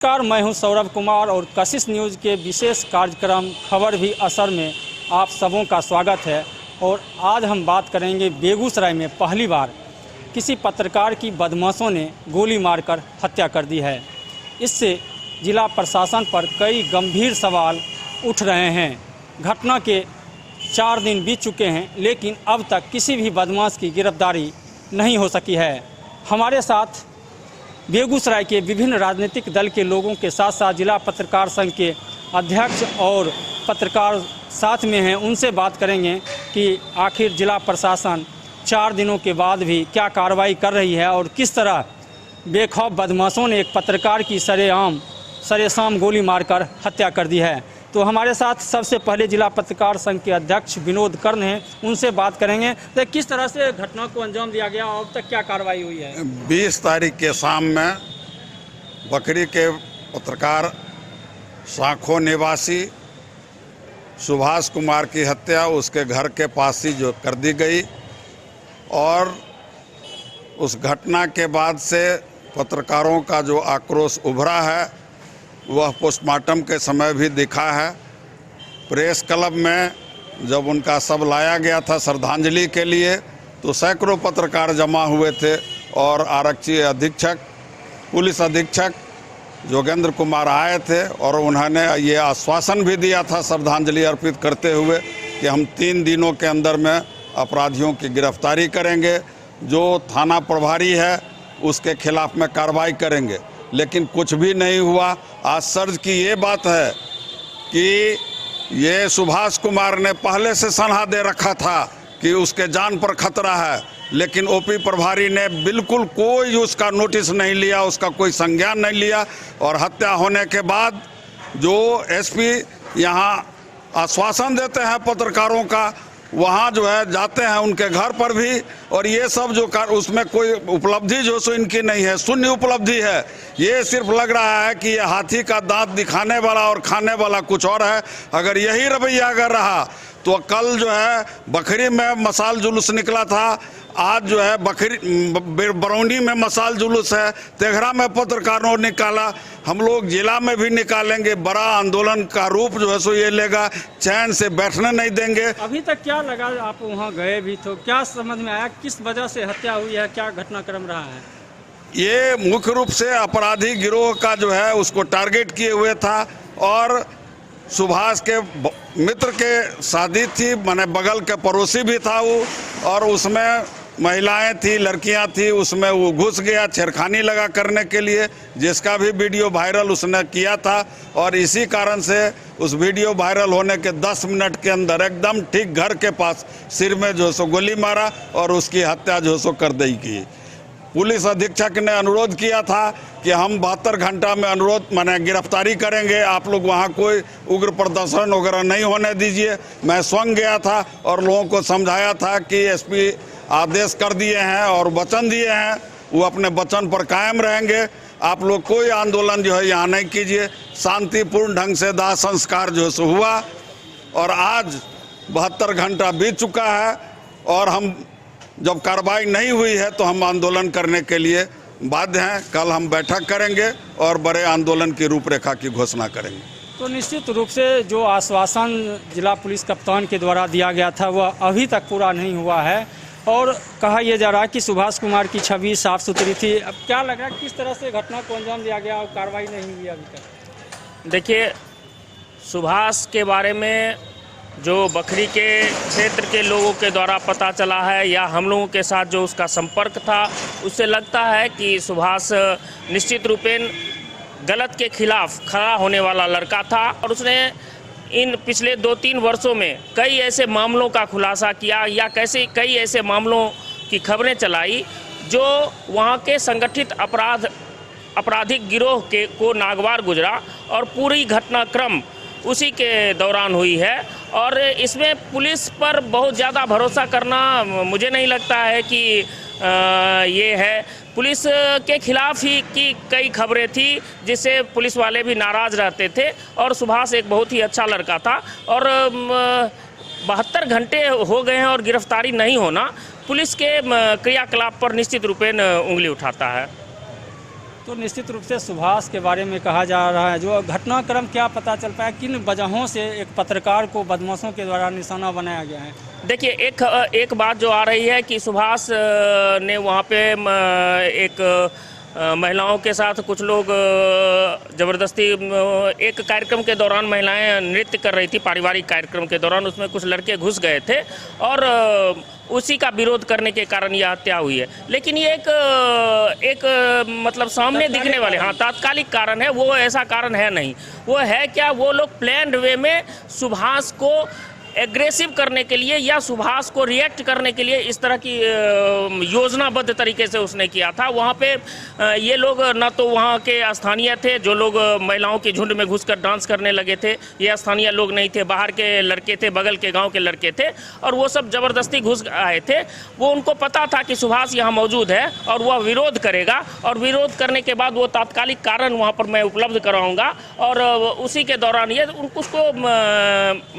नमस्कार, मैं हूं सौरभ कुमार और कशिश न्यूज़ के विशेष कार्यक्रम खबर भी असर में आप सबों का स्वागत है। और आज हम बात करेंगे बेगूसराय में पहली बार किसी पत्रकार की बदमाशों ने गोली मारकर हत्या कर दी है। इससे जिला प्रशासन पर कई गंभीर सवाल उठ रहे हैं। घटना के 4 दिन बीत चुके हैं, लेकिन अब तक किसी भी बदमाश की गिरफ्तारी नहीं हो सकी है। हमारे साथ बेगूसराय के विभिन्न राजनीतिक दल के लोगों के साथ साथ जिला पत्रकार संघ के अध्यक्ष और पत्रकार साथ में हैं। उनसे बात करेंगे कि आखिर जिला प्रशासन 4 दिनों के बाद भी क्या कार्रवाई कर रही है और किस तरह बेखौफ बदमाशों ने एक पत्रकार की सरेआम गोली मारकर हत्या कर दी है। तो हमारे साथ सबसे पहले जिला पत्रकार संघ के अध्यक्ष विनोद कर्ण हैं, उनसे बात करेंगे तो किस तरह से घटना को अंजाम दिया गया और अब तक क्या कार्रवाई हुई है। 20 तारीख के शाम में बकरी के पत्रकार साखो निवासी सुभाष कुमार की हत्या उसके घर के पास ही जो कर दी गई, और उस घटना के बाद से पत्रकारों का जो आक्रोश उभरा है वह पोस्टमार्टम के समय भी दिखा है। प्रेस क्लब में जब उनका शव लाया गया था श्रद्धांजलि के लिए तो सैकड़ों पत्रकार जमा हुए थे और आरक्षी अधीक्षक पुलिस अधीक्षक जोगेंद्र कुमार आए थे और उन्होंने ये आश्वासन भी दिया था श्रद्धांजलि अर्पित करते हुए कि हम 3 दिनों के अंदर में अपराधियों की गिरफ्तारी करेंगे, जो थाना प्रभारी है उसके खिलाफ में कार्रवाई करेंगे। लेकिन कुछ भी नहीं हुआ। आश्चर्य की ये बात है कि ये सुभाष कुमार ने पहले से सलाह दे रखा था कि उसके जान पर खतरा है, लेकिन ओपी प्रभारी ने बिल्कुल कोई उसका नोटिस नहीं लिया, उसका कोई संज्ञान नहीं लिया। और हत्या होने के बाद जो एसपी यहाँ आश्वासन देते हैं पत्रकारों का, वहाँ जो है जाते हैं उनके घर पर भी, और ये सब जो उसमें कोई उपलब्धि जो सो इनकी नहीं है, शून्य उपलब्धि है। ये सिर्फ लग रहा है कि ये हाथी का दांत दिखाने वाला और खाने वाला कुछ और है। अगर यही रवैया अगर रहा तो कल जो है बखरी में मसाल जुलूस निकला था, आज जो है बरौनी में मसाल जुलूस है, तेघरा में पत्रकारों ने निकाला, हम लोग जिला में भी निकालेंगे। बड़ा आंदोलन का रूप जो है सो ये लेगा, चैन से बैठने नहीं देंगे। अभी तक क्या लगा, आप वहाँ गए भी तो क्या समझ में आया किस वजह से हत्या हुई है, क्या घटनाक्रम रहा है? ये मुख्य रूप से अपराधी गिरोह का जो है उसको टारगेट किए हुए था, और सुभाष के मित्र के शादी थी, माने बगल के पड़ोसी भी था वो, और उसमें महिलाएं थी, लड़कियां थी, उसमें वो घुस गया छेड़खानी लगा करने के लिए, जिसका भी वीडियो वायरल उसने किया था। और इसी कारण से उस वीडियो वायरल होने के 10 मिनट के अंदर एकदम ठीक घर के पास सिर में जो सो गोली मारा और उसकी हत्या जो सो कर दी गई। पुलिस अधीक्षक ने अनुरोध किया था कि हम 72 घंटा में माने गिरफ्तारी करेंगे, आप लोग वहाँ कोई उग्र प्रदर्शन वगैरह नहीं होने दीजिए। मैं स्वयं गया था और लोगों को समझाया था कि एसपी आदेश कर दिए हैं और वचन दिए हैं, वो अपने वचन पर कायम रहेंगे। आप लोग कोई आंदोलन जो है यहाँ नहीं कीजिए। शांतिपूर्ण ढंग से दाह संस्कार जो है हुआ, और आज 72 घंटा बीत चुका है और हम जब कार्रवाई नहीं हुई है तो हम आंदोलन करने के लिए बाध्य हैं। कल हम बैठक करेंगे और बड़े आंदोलन की रूपरेखा की घोषणा करेंगे। तो निश्चित रूप से जो आश्वासन जिला पुलिस कप्तान के द्वारा दिया गया था वह अभी तक पूरा नहीं हुआ है, और कहा यह जा रहा है कि सुभाष कुमार की छवि साफ सुथरी थी। अब क्या लग रहा है किस तरह से घटना को अंजाम दिया गया और कार्रवाई नहीं हुई अभी तक? देखिए, सुभाष के बारे में जो बखरी के क्षेत्र के लोगों के द्वारा पता चला है या हम लोगों के साथ जो उसका संपर्क था, उससे लगता है कि सुभाष निश्चित रूपेण गलत के खिलाफ खड़ा होने वाला लड़का था, और उसने इन पिछले 2-3 वर्षों में कई ऐसे मामलों का खुलासा किया या कई ऐसे मामलों की खबरें चलाई जो वहाँ के संगठित आपराधिक गिरोह को नागवार गुजरा, और पूरी घटनाक्रम उसी के दौरान हुई है। और इसमें पुलिस पर बहुत ज़्यादा भरोसा करना मुझे नहीं लगता है कि ये है। पुलिस के खिलाफ ही की कई खबरें थी जिससे पुलिस वाले भी नाराज़ रहते थे, और सुभाष एक बहुत ही अच्छा लड़का था। और 72 घंटे हो गए हैं और गिरफ्तारी नहीं होना पुलिस के क्रियाकलाप पर निश्चित रूपेण उंगली उठाता है। तो निश्चित रूप से सुभाष के बारे में कहा जा रहा है, जो घटनाक्रम क्या पता चल पाया, किन वजहों से एक पत्रकार को बदमाशों के द्वारा निशाना बनाया गया है? देखिए, एक बात जो आ रही है कि सुभाष ने वहाँ पे एक महिलाओं के साथ कुछ लोग ज़बरदस्ती एक कार्यक्रम के दौरान महिलाएं नृत्य कर रही थी, पारिवारिक कार्यक्रम के दौरान, उसमें कुछ लड़के घुस गए थे और उसी का विरोध करने के कारण यह हत्या हुई है। लेकिन ये एक मतलब सामने दिखने वाले, हाँ, तात्कालिक कारण है, वो ऐसा कारण है नहीं। वो है क्या, वो लोग प्लान्ड वे में सुभाष को एग्रेसिव करने के लिए या सुभाष को रिएक्ट करने के लिए इस तरह की योजनाबद्ध तरीके से उसने किया था। वहाँ पे ये लोग न तो वहाँ के स्थानीय थे, जो लोग महिलाओं की झुंड में घुसकर डांस करने लगे थे, ये स्थानीय लोग नहीं थे, बाहर के लड़के थे, बगल के गांव के लड़के थे, और वो सब ज़बरदस्ती घुस आए थे। वो उनको पता था कि सुभाष यहाँ मौजूद है और वह विरोध करेगा, और विरोध करने के बाद वो तात्कालिक कारण वहाँ पर मैं उपलब्ध कराऊँगा, और उसी के दौरान ये उसको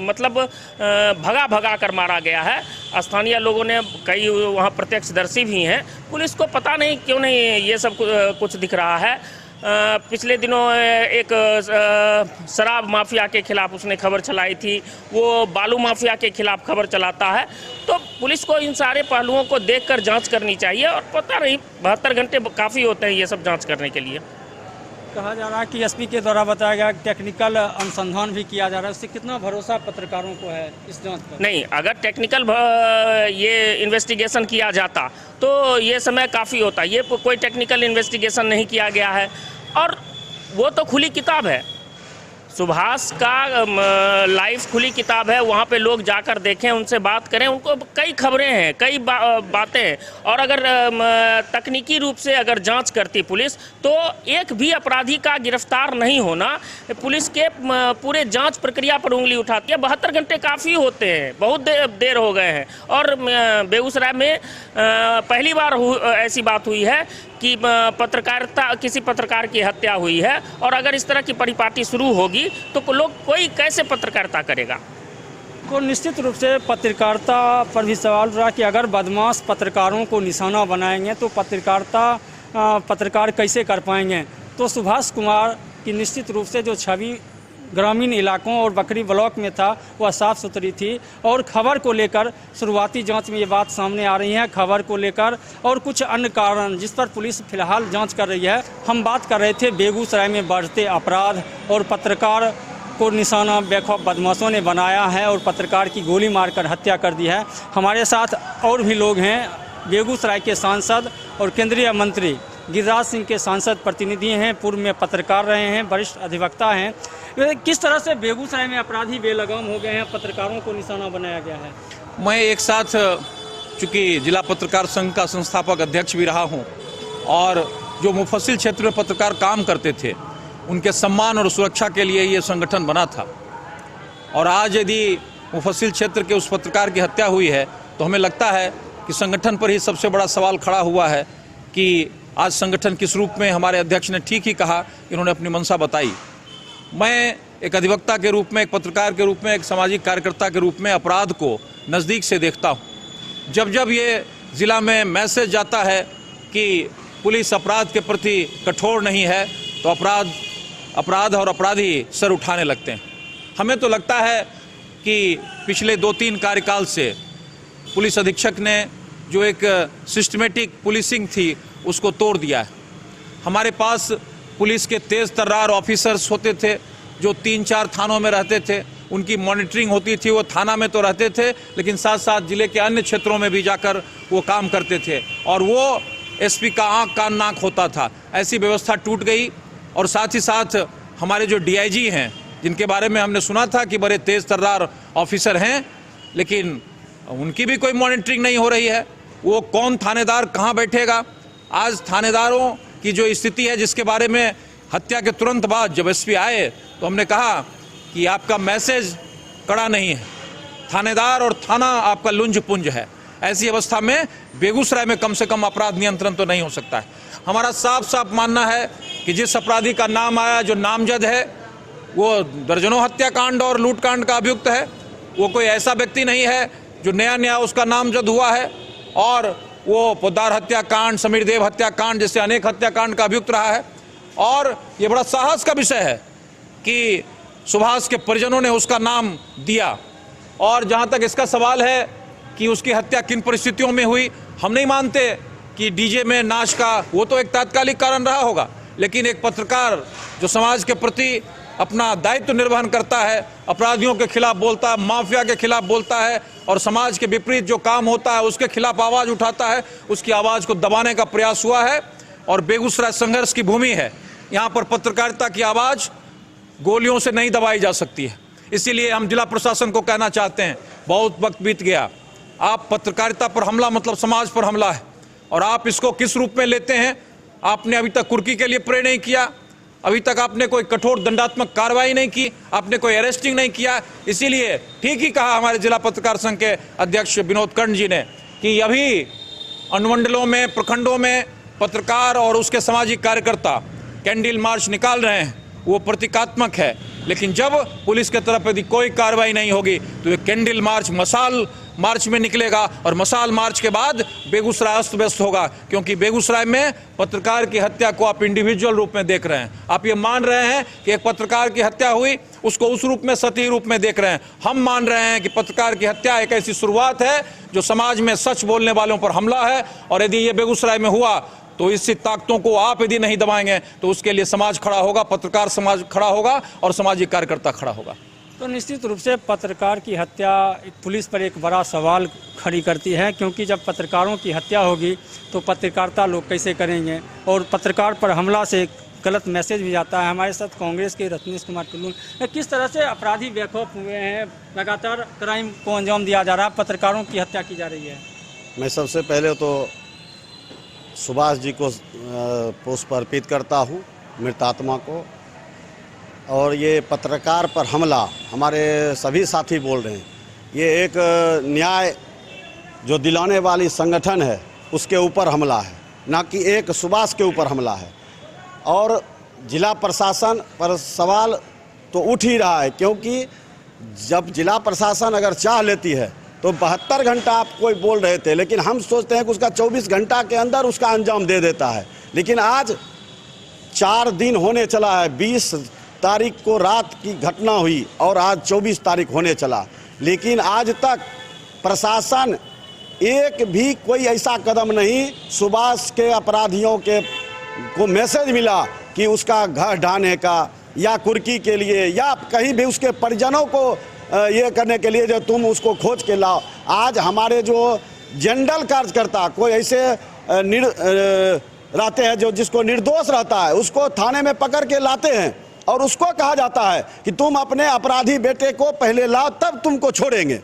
मतलब भगा कर मारा गया है। स्थानीय लोगों ने, कई वहाँ प्रत्यक्षदर्शी भी हैं, पुलिस को पता नहीं क्यों नहीं ये सब कुछ दिख रहा है। पिछले दिनों एक शराब माफिया के खिलाफ उसने खबर चलाई थी, वो बालू माफिया के खिलाफ खबर चलाता है। तो पुलिस को इन सारे पहलुओं को देखकर जांच करनी चाहिए, और पता नहीं 72 घंटे काफ़ी होते हैं ये सब जांच करने के लिए। कहा जा रहा है कि एसपी के द्वारा बताया गया टेक्निकल अनुसंधान भी किया जा रहा है, उससे कितना भरोसा पत्रकारों को है इस जांच पर? नहीं, अगर टेक्निकल ये इन्वेस्टिगेशन किया जाता तो ये समय काफ़ी होता। ये कोई टेक्निकल इन्वेस्टिगेशन नहीं किया गया है, और वो तो खुली किताब है, सुभाष का लाइफ खुली किताब है। वहाँ पे लोग जाकर देखें, उनसे बात करें, उनको कई खबरें हैं, कई बातें हैं। और अगर तकनीकी रूप से अगर जांच करती पुलिस, तो एक भी अपराधी का गिरफ्तार नहीं होना पुलिस के पूरे जांच प्रक्रिया पर उंगली उठाती है। 72 घंटे काफ़ी होते हैं, बहुत देर हो गए हैं। और बेगूसराय में पहली बार ऐसी बात हुई है कि किसी पत्रकार की हत्या हुई है, और अगर इस तरह की परिपाटी शुरू होगी तो लोग कोई कैसे पत्रकारिता करेगा? तो निश्चित रूप से पत्रकारिता पर भी सवाल उठ रहा कि अगर बदमाश पत्रकारों को निशाना बनाएंगे तो पत्रकार कैसे कर पाएंगे? तो सुभाष कुमार की निश्चित रूप से जो छवि ग्रामीण इलाकों और बकरी ब्लॉक में था वह साफ़ सुथरी थी, और खबर को लेकर शुरुआती जांच में ये बात सामने आ रही है, खबर को लेकर और कुछ अन्य कारण जिस पर पुलिस फिलहाल जांच कर रही है। हम बात कर रहे थे बेगूसराय में बढ़ते अपराध, और पत्रकार को निशाना बेखौफ बदमाशों ने बनाया है और पत्रकार की गोली मारकर हत्या कर दी है। हमारे साथ और भी लोग हैं, बेगूसराय के सांसद और केंद्रीय मंत्री गिरिराज सिंह के सांसद प्रतिनिधि हैं, पूर्व में पत्रकार रहे हैं, वरिष्ठ अधिवक्ता हैं। किस तरह से बेगूसराय में अपराधी बेलगाम हो गए हैं, पत्रकारों को निशाना बनाया गया है? मैं एक साथ, चूँकि जिला पत्रकार संघ का संस्थापक अध्यक्ष भी रहा हूं, और जो मुफस्सिल क्षेत्र में पत्रकार काम करते थे उनके सम्मान और सुरक्षा के लिए ये संगठन बना था। और आज यदि मुफस्सिल क्षेत्र के उस पत्रकार की हत्या हुई है तो हमें लगता है कि संगठन पर ही सबसे बड़ा सवाल खड़ा हुआ है कि आज संगठन किस रूप में। हमारे अध्यक्ष ने ठीक ही कहा कि उन्होंने अपनी मंशा बताई। मैं एक अधिवक्ता के रूप में, एक पत्रकार के रूप में, एक सामाजिक कार्यकर्ता के रूप में अपराध को नज़दीक से देखता हूँ। जब जब ये ज़िला में मैसेज जाता है कि पुलिस अपराध के प्रति कठोर नहीं है, तो अपराध और अपराधी सर उठाने लगते हैं। हमें तो लगता है कि पिछले 2-3 कार्यकाल से पुलिस अधीक्षक ने जो एक सिस्टमेटिक पुलिसिंग थी उसको तोड़ दिया है। हमारे पास पुलिस के तेज़ तर्रार ऑफिसर्स होते थे जो 3-4 थानों में रहते थे, उनकी मॉनिटरिंग होती थी। वो थाना में तो रहते थे लेकिन साथ साथ ज़िले के अन्य क्षेत्रों में भी जाकर वो काम करते थे, और वो एसपी का आँख कान नाक होता था। ऐसी व्यवस्था टूट गई। और साथ ही साथ हमारे जो डीआईजी हैं, जिनके बारे में हमने सुना था कि बड़े तेज़ तर्रार ऑफिसर हैं, लेकिन उनकी भी कोई मॉनिटरिंग नहीं हो रही है। वो कौन थानेदार कहाँ बैठेगा? आज थानेदारों की जो स्थिति है, जिसके बारे में हत्या के तुरंत बाद जब एसपी आए तो हमने कहा कि आपका मैसेज कड़ा नहीं है, थानेदार और थाना आपका लुंज पुंज है। ऐसी अवस्था में बेगूसराय में कम से कम अपराध नियंत्रण तो नहीं हो सकता है। हमारा साफ साफ मानना है कि जिस अपराधी का नाम आया, जो नामजद है, वो दर्जनों हत्याकांड और लूटकांड का अभियुक्त है। वो कोई ऐसा व्यक्ति नहीं है जो नया उसका नामजद हुआ है और वो पोद्दार हत्याकांड, समीर देव हत्याकांड जैसे अनेक हत्याकांड का अभियुक्त रहा है। और ये बड़ा साहस का विषय है कि सुभाष के परिजनों ने उसका नाम दिया। और जहाँ तक इसका सवाल है कि उसकी हत्या किन परिस्थितियों में हुई, हम नहीं मानते कि डीजे में नाच का, वो तो एक तात्कालिक कारण रहा होगा, लेकिन एक पत्रकार जो समाज के प्रति अपना दायित्व निर्वहन करता है, अपराधियों के खिलाफ बोलता है, माफिया के खिलाफ बोलता है और समाज के विपरीत जो काम होता है उसके खिलाफ आवाज़ उठाता है, उसकी आवाज़ को दबाने का प्रयास हुआ है। और बेगूसराय संघर्ष की भूमि है, यहाँ पर पत्रकारिता की आवाज़ गोलियों से नहीं दबाई जा सकती है। इसीलिए हम जिला प्रशासन को कहना चाहते हैं, बहुत वक्त बीत गया, आप पत्रकारिता पर हमला मतलब समाज पर हमला है, और आप इसको किस रूप में लेते हैं। आपने अभी तक कुर्की के लिए प्रे नहीं किया, अभी तक आपने कोई कठोर दंडात्मक कार्रवाई नहीं की, आपने कोई अरेस्टिंग नहीं किया। इसीलिए ठीक ही कहा हमारे जिला पत्रकार संघ के अध्यक्ष विनोद कर्ण जी ने कि अभी अनुमंडलों में, प्रखंडों में पत्रकार और उसके सामाजिक कार्यकर्ता कैंडल मार्च निकाल रहे हैं, वो प्रतीकात्मक है, लेकिन जब पुलिस की तरफ यदि कोई कार्रवाई नहीं होगी तो ये कैंडल मार्च मसाल मार्च में निकलेगा, और मसाल मार्च के बाद बेगूसराय अस्त व्यस्त होगा, क्योंकि बेगूसराय में पत्रकार की हत्या को आप इंडिविजुअल रूप में देख रहे हैं। आप ये मान रहे हैं कि एक पत्रकार की हत्या हुई, उसको उस रूप में, सतही रूप में देख रहे हैं। हम मान रहे हैं कि पत्रकार की हत्या एक ऐसी शुरुआत है जो समाज में सच बोलने वालों पर हमला है, और यदि ये बेगूसराय में हुआ तो इसी ताकतों को आप यदि नहीं दबाएंगे तो उसके लिए समाज खड़ा होगा, पत्रकार समाज खड़ा होगा और सामाजिक कार्यकर्ता खड़ा होगा। तो निश्चित रूप से पत्रकार की हत्या पुलिस पर एक बड़ा सवाल खड़ी करती है, क्योंकि जब पत्रकारों की हत्या होगी तो पत्रकारिता लोग कैसे करेंगे, और पत्रकार पर हमला से गलत मैसेज भी जाता है। हमारे साथ कांग्रेस के रत्नेश कुमार टुल्लू, किस तरह से अपराधी बेखौफ हुए हैं, लगातार क्राइम को अंजाम दिया जा रहा है, पत्रकारों की हत्या की जा रही है। मैं सबसे पहले तो सुभाष जी को पुष्प अर्पित करता हूँ, मृतात्मा को। और ये पत्रकार पर हमला, हमारे सभी साथी बोल रहे हैं, ये एक न्याय जो दिलाने वाली संगठन है उसके ऊपर हमला है, ना कि एक सुभाष के ऊपर हमला है। और जिला प्रशासन पर सवाल तो उठ ही रहा है, क्योंकि जब जिला प्रशासन अगर चाह लेती है तो 72 घंटा आप कोई बोल रहे थे, लेकिन हम सोचते हैं कि उसका 24 घंटा के अंदर उसका अंजाम दे देता है। लेकिन आज 4 दिन होने चला है, 20 तारीख को रात की घटना हुई और आज 24 तारीख होने चला, लेकिन आज तक प्रशासन एक भी कोई ऐसा कदम नहीं, सुभाष के अपराधियों के को मैसेज मिला कि उसका घर ढाने का या कुर्की के लिए या कहीं भी उसके परिजनों को ये करने के लिए जो तुम उसको खोज के लाओ। आज हमारे जो जनरल कार्यकर्ता कोई ऐसे रहते हैं जो जिसको निर्दोष रहता है उसको थाने में पकड़ के लाते हैं और उसको कहा जाता है कि तुम अपने अपराधी बेटे को पहले लाओ तब तुमको छोड़ेंगे।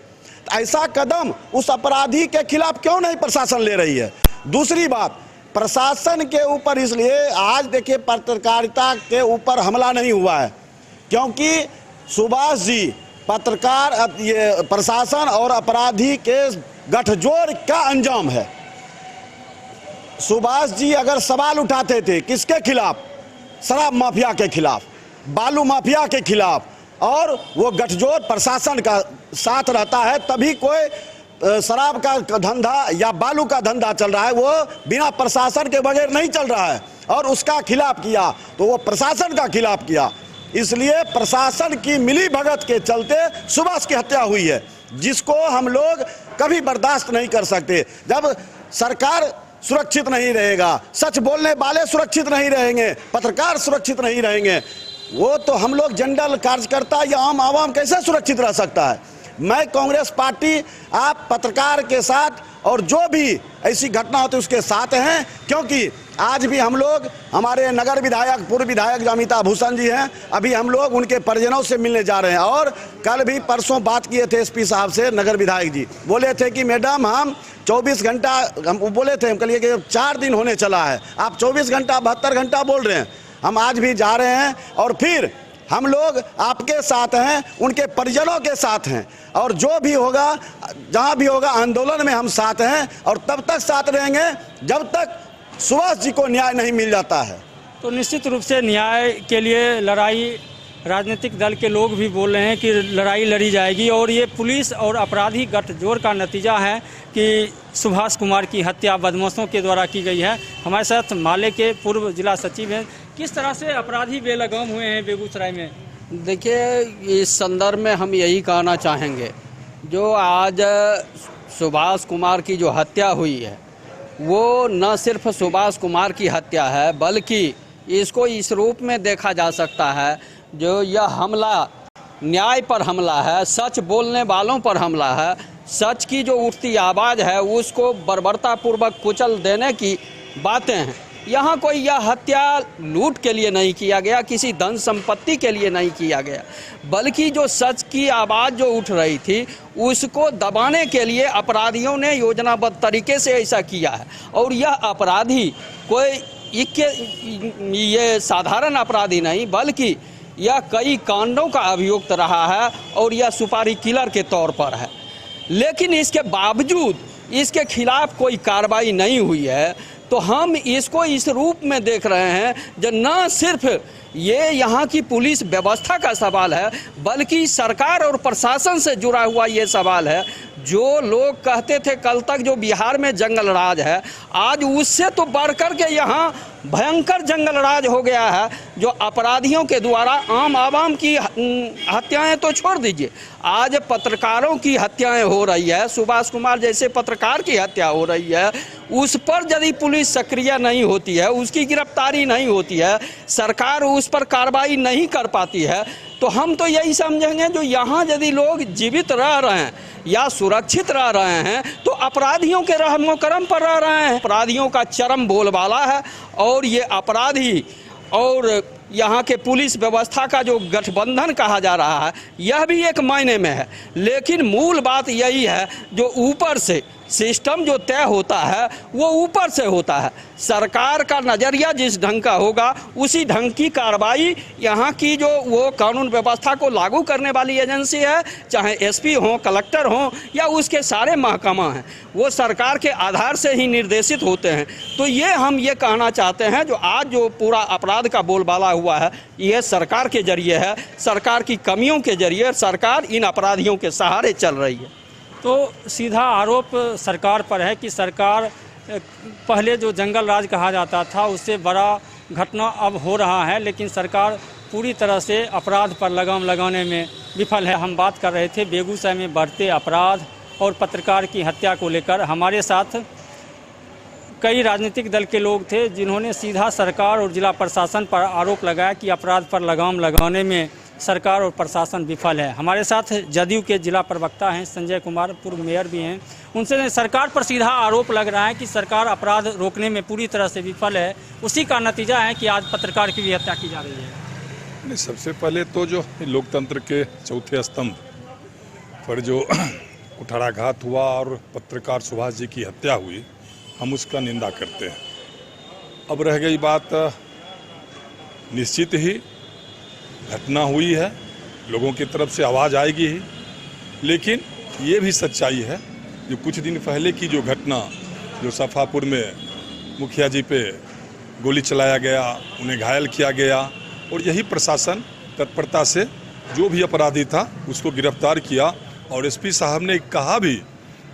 ऐसा कदम उस अपराधी के खिलाफ क्यों नहीं प्रशासन ले रही है। दूसरी बात, प्रशासन के ऊपर इसलिए आज देखिए पत्रकारिता के ऊपर हमला नहीं हुआ है क्योंकि सुभाष जी पत्रकार ये प्रशासन और अपराधी के गठजोड़ का अंजाम है। सुभाष जी अगर सवाल उठाते थे किसके खिलाफ, शराब माफिया के खिलाफ, बालू माफिया के खिलाफ, और वो गठजोड़ प्रशासन का साथ रहता है तभी कोई शराब का धंधा या बालू का धंधा चल रहा है, वो बिना प्रशासन के बगैर नहीं चल रहा है। और उसका खिलाफ किया तो वो प्रशासन का खिलाफ किया, इसलिए प्रशासन की मिली भगत के चलते सुभाष की हत्या हुई है, जिसको हम लोग कभी बर्दाश्त नहीं कर सकते। जब सरकार सुरक्षित नहीं रहेगा, सच बोलने वाले सुरक्षित नहीं रहेंगे, पत्रकार सुरक्षित नहीं रहेंगे, वो तो हम लोग जनरल कार्यकर्ता या आम आवाम कैसे सुरक्षित रह सकता है। मैं कांग्रेस पार्टी आप पत्रकार के साथ और जो भी ऐसी घटना होती है उसके साथ हैं, क्योंकि आज भी हम लोग हमारे नगर विधायक पूर्व विधायक जो अमिताभ भूषण जी हैं, अभी हम लोग उनके परिजनों से मिलने जा रहे हैं। और कल भी परसों बात किए थे एसपी साहब से, नगर विधायक जी बोले थे कि मैडम हम 24 घंटा, हम बोले थे, हम कहिए कि 4 दिन होने चला है, आप 24 घंटा 72 घंटा बोल रहे हैं। हम आज भी जा रहे हैं और फिर हम लोग आपके साथ हैं, उनके परिजनों के साथ हैं, और जो भी होगा जहां भी होगा आंदोलन में हम साथ हैं और तब तक साथ रहेंगे जब तक सुभाष जी को न्याय नहीं मिल जाता है। तो निश्चित रूप से न्याय के लिए लड़ाई राजनीतिक दल के लोग भी बोल रहे हैं कि लड़ाई लड़ी जाएगी, और ये पुलिस और अपराधी गठजोड़ का नतीजा है कि सुभाष कुमार की हत्या बदमाशों के द्वारा की गई है। हमारे साथ माले के पूर्व जिला सचिव हैं किस तरह से अपराधी बेलगाम हुए हैं बेगूसराय में? देखिए, इस संदर्भ में हम यही कहना चाहेंगे, जो आज सुभाष कुमार की जो हत्या हुई है वो न सिर्फ सुभाष कुमार की हत्या है, बल्कि इसको इस रूप में देखा जा सकता है जो यह हमला न्याय पर हमला है, सच बोलने वालों पर हमला है। सच की जो उठती आवाज़ है उसको बर्बरतापूर्वक कुचल देने की बातें हैं। यहाँ कोई यह हत्या लूट के लिए नहीं किया गया, किसी धन संपत्ति के लिए नहीं किया गया, बल्कि जो सच की आवाज़ जो उठ रही थी उसको दबाने के लिए अपराधियों ने योजनाबद्ध तरीके से ऐसा किया है। और यह अपराधी कोई ये साधारण अपराधी नहीं, बल्कि यह कई कांडों का अभियुक्त रहा है और यह सुपारी किलर के तौर पर है। लेकिन इसके बावजूद इसके खिलाफ कोई कार्रवाई नहीं हुई है। तो हम इसको इस रूप में देख रहे हैं जो न सिर्फ ये यहाँ की पुलिस व्यवस्था का सवाल है, बल्कि सरकार और प्रशासन से जुड़ा हुआ ये सवाल है। जो लोग कहते थे कल तक जो बिहार में जंगल राज है, आज उससे तो बढ़कर के यहाँ भयंकर जंगल राज हो गया है, जो अपराधियों के द्वारा आम आवाम की हत्याएं तो छोड़ दीजिए, आज पत्रकारों की हत्याएं हो रही है। सुभाष कुमार जैसे पत्रकार की हत्या हो रही है, उस पर यदि पुलिस सक्रिय नहीं होती है, उसकी गिरफ्तारी नहीं होती है, सरकार उस पर कार्रवाई नहीं कर पाती है, तो हम तो यही समझेंगे जो यहाँ यदि लोग जीवित रह रहे हैं या सुरक्षित रह रहे हैं तो अपराधियों के रहमो करम पर रह रहे हैं। अपराधियों का चरम बोलबाला है और ये अपराधी और यहाँ के पुलिस व्यवस्था का जो गठबंधन कहा जा रहा है यह भी एक मायने में है। लेकिन मूल बात यही है जो ऊपर से सिस्टम जो तय होता है वो ऊपर से होता है। सरकार का नज़रिया जिस ढंग का होगा उसी ढंग की कार्रवाई यहाँ की जो वो कानून व्यवस्था को लागू करने वाली एजेंसी है, चाहे एसपी हो, कलेक्टर हो या उसके सारे महकमा हैं, वो सरकार के आधार से ही निर्देशित होते हैं। तो ये हम ये कहना चाहते हैं जो आज जो पूरा अपराध का बोलबाला हुआ है ये सरकार के जरिए है, सरकार की कमियों के जरिए सरकार इन अपराधियों के सहारे चल रही है। तो सीधा आरोप सरकार पर है कि सरकार पहले जो जंगल राज कहा जाता था उससे बड़ा घटना अब हो रहा है, लेकिन सरकार पूरी तरह से अपराध पर लगाम लगाने में विफल है। हम बात कर रहे थे बेगूसराय में बढ़ते अपराध और पत्रकार की हत्या को लेकर। हमारे साथ कई राजनीतिक दल के लोग थे जिन्होंने सीधा सरकार और जिला प्रशासन पर आरोप लगाया कि अपराध पर लगाम लगाने में सरकार और प्रशासन विफल है। हमारे साथ जदयू के जिला प्रवक्ता हैं संजय कुमार, पूर्व मेयर भी हैं। उनसे सरकार पर सीधा आरोप लग रहा है कि सरकार अपराध रोकने में पूरी तरह से विफल है। उसी का नतीजा है कि आज पत्रकार की भी हत्या की जा रही है। नहीं, सबसे पहले तो जो लोकतंत्र के चौथे स्तंभ पर जो कुठाराघात हुआ और पत्रकार सुभाष जी की हत्या हुई, हम उसका निंदा करते हैं। अब रह गई बात, निश्चित ही घटना हुई है, लोगों की तरफ से आवाज़ आएगी ही, लेकिन ये भी सच्चाई है जो कुछ दिन पहले की जो घटना जो सफापुर में मुखिया जी पे गोली चलाया गया, उन्हें घायल किया गया और यही प्रशासन तत्परता से जो भी अपराधी था उसको गिरफ्तार किया। और एसपी साहब ने कहा भी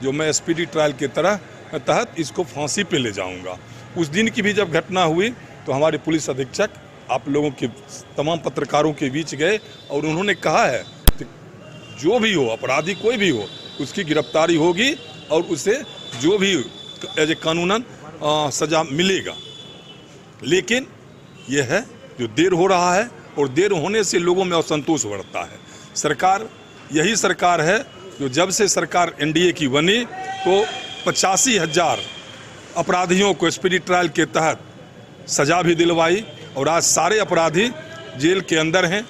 जो मैं स्पीडी ट्रायल के तहत इसको फांसी पे ले जाऊंगा। उस दिन की भी जब घटना हुई तो हमारे पुलिस अधीक्षक आप लोगों के तमाम पत्रकारों के बीच गए और उन्होंने कहा है कि जो भी हो, अपराधी कोई भी हो, उसकी गिरफ्तारी होगी और उसे जो भी एज ए कानूनन सजा मिलेगा। लेकिन यह है जो देर हो रहा है और देर होने से लोगों में असंतोष बढ़ता है। सरकार यही सरकार है जो जब से सरकार एनडीए की बनी तो 85,000 अपराधियों को स्पीडी ट्रायल के तहत सजा भी दिलवाई और आज सारे अपराधी जेल के अंदर हैं।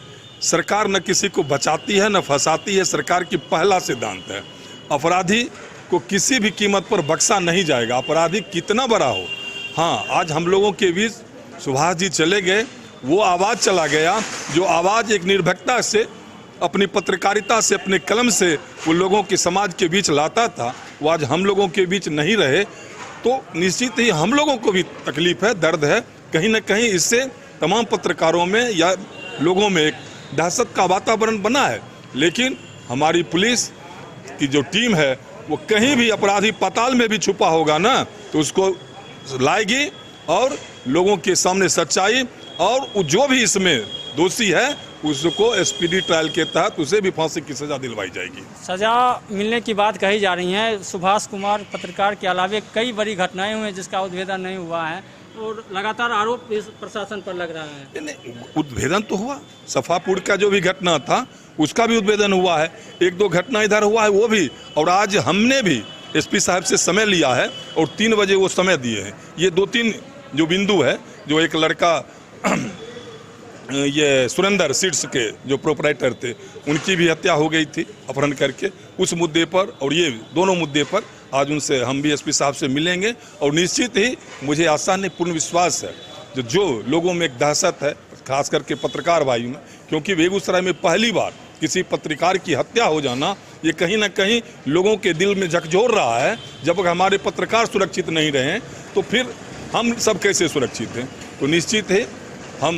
सरकार न किसी को बचाती है न फंसाती है। सरकार की पहला सिद्धांत है अपराधी को किसी भी कीमत पर बख्शा नहीं जाएगा, अपराधी कितना बड़ा हो। हाँ, आज हम लोगों के बीच सुभाष जी चले गए, वो आवाज़ चला गया जो आवाज़ एक निर्भीकता से, अपनी पत्रकारिता से, अपने कलम से वो लोगों के समाज के बीच लाता था, वो आज हम लोगों के बीच नहीं रहे तो निश्चित ही हम लोगों को भी तकलीफ है, दर्द है। कहीं ना कहीं इससे तमाम पत्रकारों में या लोगों में एक दहशत का वातावरण बना है। लेकिन हमारी पुलिस की जो टीम है वो कहीं भी अपराधी पाताल में भी छुपा होगा ना तो उसको लाएगी और लोगों के सामने सच्चाई और जो भी इसमें दोषी है उसको स्पीडी ट्रायल के तहत उसे भी फांसी की सजा दिलवाई जाएगी। सजा मिलने की बात कही जा रही है। सुभाष कुमार पत्रकार के अलावे कई बड़ी घटनाएं हुई हैं जिसका उद्भेदन नहीं हुआ है और लगातार आरोप इस प्रशासन पर लग रहा है। नहीं, उद्भेदन तो हुआ, सफापुर का जो भी घटना था उसका भी उद्भेदन हुआ है, एक दो घटना इधर हुआ है वो भी, और आज हमने भी एसपी साहब से समय लिया है और 3 बजे वो समय दिए हैं। ये 2-3 जो बिंदु है, जो एक लड़का ये सुरेंद्र सीड्स के जो प्रोपराइटर थे उनकी भी हत्या हो गई थी अपहरण करके, उस मुद्दे पर और ये दोनों मुद्दे पर आज उनसे हम भी एसपी साहब से मिलेंगे और निश्चित ही मुझे आशा नहीं पूर्ण विश्वास है जो लोगों में एक दहशत है खास करके पत्रकार भाई में, क्योंकि बेगूसराय में पहली बार किसी पत्रकार की हत्या हो जाना ये कहीं ना कहीं लोगों के दिल में झकझोर रहा है। जब हमारे पत्रकार सुरक्षित नहीं रहे तो फिर हम सब कैसे सुरक्षित हैं। तो निश्चित है हम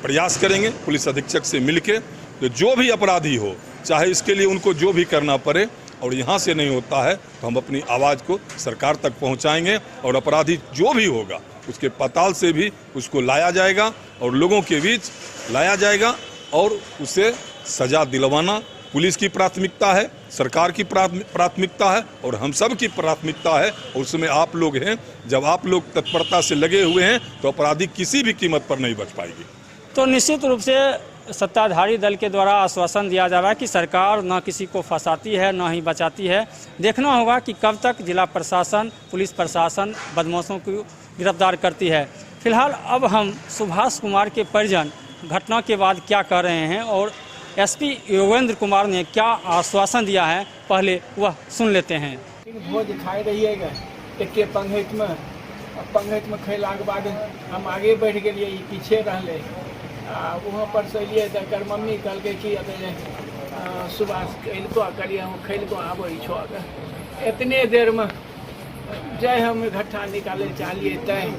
प्रयास करेंगे पुलिस अधीक्षक से मिलके, तो जो भी अपराधी हो चाहे इसके लिए उनको जो भी करना पड़े, और यहाँ से नहीं होता है तो हम अपनी आवाज़ को सरकार तक पहुँचाएंगे और अपराधी जो भी होगा उसके पाताल से भी उसको लाया जाएगा और लोगों के बीच लाया जाएगा और उसे सजा दिलवाना पुलिस की प्राथमिकता है, सरकार की प्राथमिकता है और हम सब की प्राथमिकता है। और उसमें आप लोग हैं, जब आप लोग तत्परता से लगे हुए हैं तो अपराधी किसी भी कीमत पर नहीं बच पाएगी। तो निश्चित रूप से सत्ताधारी दल के द्वारा आश्वासन दिया जा रहा है कि सरकार न किसी को फंसाती है न ही बचाती है। देखना होगा कि कब तक जिला प्रशासन, पुलिस प्रशासन बदमाशों को गिरफ्तार करती है। फिलहाल अब हम सुभाष कुमार के परिजन घटना के बाद क्या कर रहे हैं और एसपी योगेंद्र कुमार ने क्या आश्वासन दिया है, पहले वह सुन लेते हैं। भोज खाई रहिएगा एक पंगत में खैला के बाद हम आगे बढ़ गए, पीछे रहले वहाँ पर से अलिए तो मम्मी कहल कि सुभाष खैलको करिए हम खैलको आब छो। इतने देर में जय हम इकट्ठा निकाले चाहलिए तय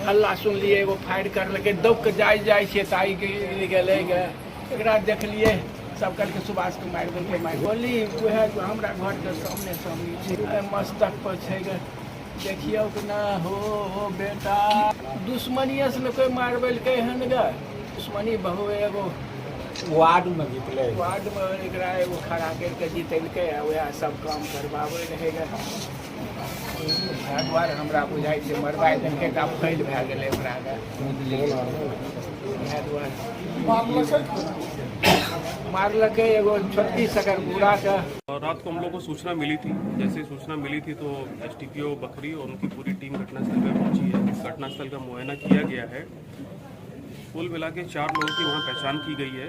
हल्ला सुनलिए, एगो फायर करलकै, दौड़ के जाए ताई गए एकरा देखलिए सब कहल सुभाष के मारि देलकै, मारि बोली वह हमरा घर के सामने मस्तक पर छै गे, देखियो कि ना हो बेटा दुश्मनिये से कोई मारबेलकै हन गे, दुश्मनी बहु एगो वार्ड में जीतलै, वार्ड में एकरा एगो खड़ा करके जीतेलकै, वह सब काम करवावे रहेगा। दुआरे हमरा बुझाइ छै मरबाइ देलकै तऽ आब फैल भए गेलै ओकरा मारलकै एगो छोटी सकर बूढ़ा के। रात को हम लोग को सूचना मिली थी, जैसे सूचना मिली थी तो एसटीपीओ बखरी और उनकी पूरी टीम घटनास्थल पर पहुंची है। घटनास्थल का मुआयना किया गया है। कुल मिला के 4 लोगों की वहाँ पहचान की गई है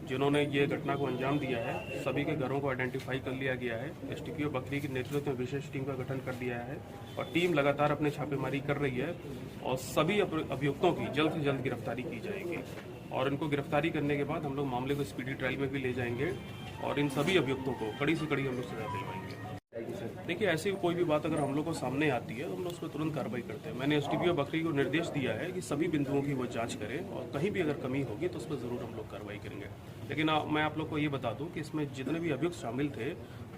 जिन्होंने ये घटना को अंजाम दिया है। सभी के घरों को आइडेंटिफाई कर लिया गया है। एसटीपीओ बखरी के नेतृत्व में विशेष टीम का गठन कर दिया है और टीम लगातार अपने छापेमारी कर रही है और सभी अभियुक्तों की जल्द से जल्द गिरफ्तारी की जाएगी और इनको गिरफ्तारी करने के बाद हम लोग मामले को स्पीडी ट्रायल में भी ले जाएंगे और इन सभी अभियुक्तों को कड़ी से कड़ी हम लोग सजा दिलवाएंगे। देखिए, ऐसी कोई भी बात अगर हम लोग को सामने आती है तो हम लोग उस पर तुरंत कार्रवाई करते हैं। मैंने एसटीपीओ बखरी को निर्देश दिया है कि सभी बिंदुओं की वो जांच करें और कहीं भी अगर कमी होगी तो उस पर ज़रूर हम लोग कार्रवाई करेंगे। लेकिन मैं आप लोग को ये बता दूं कि इसमें जितने भी अभियुक्त शामिल थे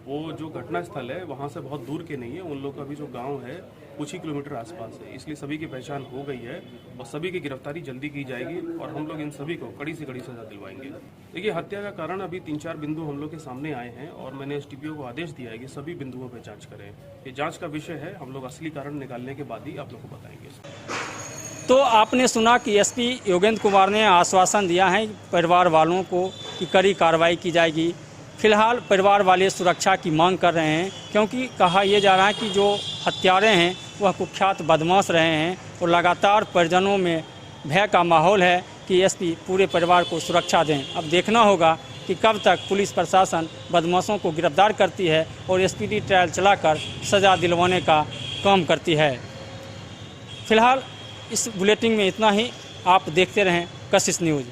वो जो घटनास्थल है वहाँ से बहुत दूर के नहीं है, उन लोग का भी जो गाँव है कुछ ही किलोमीटर आसपास है, इसलिए सभी की पहचान हो गई है और सभी की गिरफ्तारी जल्दी की जाएगी और हम लोग इन सभी को कड़ी से कड़ी सजा दिलवाएंगे। देखिए, हत्या का कारण अभी 3-4 बिंदु हम लोग के सामने आए हैं और मैंने एसटीपीओ को आदेश दिया है कि सभी बिंदुओं पर जांच करें। ये जांच का विषय है, हम लोग असली कारण निकालने के बाद ही आप लोग को बताएंगे। तो आपने सुना कि एसपी योगेंद्र कुमार ने आश्वासन दिया है परिवार वालों को कि कड़ी कार्रवाई की जाएगी। फिलहाल परिवार वाले सुरक्षा की मांग कर रहे हैं क्योंकि कहा यह जा रहा है कि जो हत्यारे हैं वह कुख्यात बदमाश रहे हैं और लगातार परिजनों में भय का माहौल है कि एसपी पूरे परिवार को सुरक्षा दें। अब देखना होगा कि कब तक पुलिस प्रशासन बदमाशों को गिरफ्तार करती है और स्पीडी ट्रायल चलाकर सज़ा दिलवाने का काम करती है। फिलहाल इस बुलेटिन में इतना ही। आप देखते रहें कशिश न्यूज़।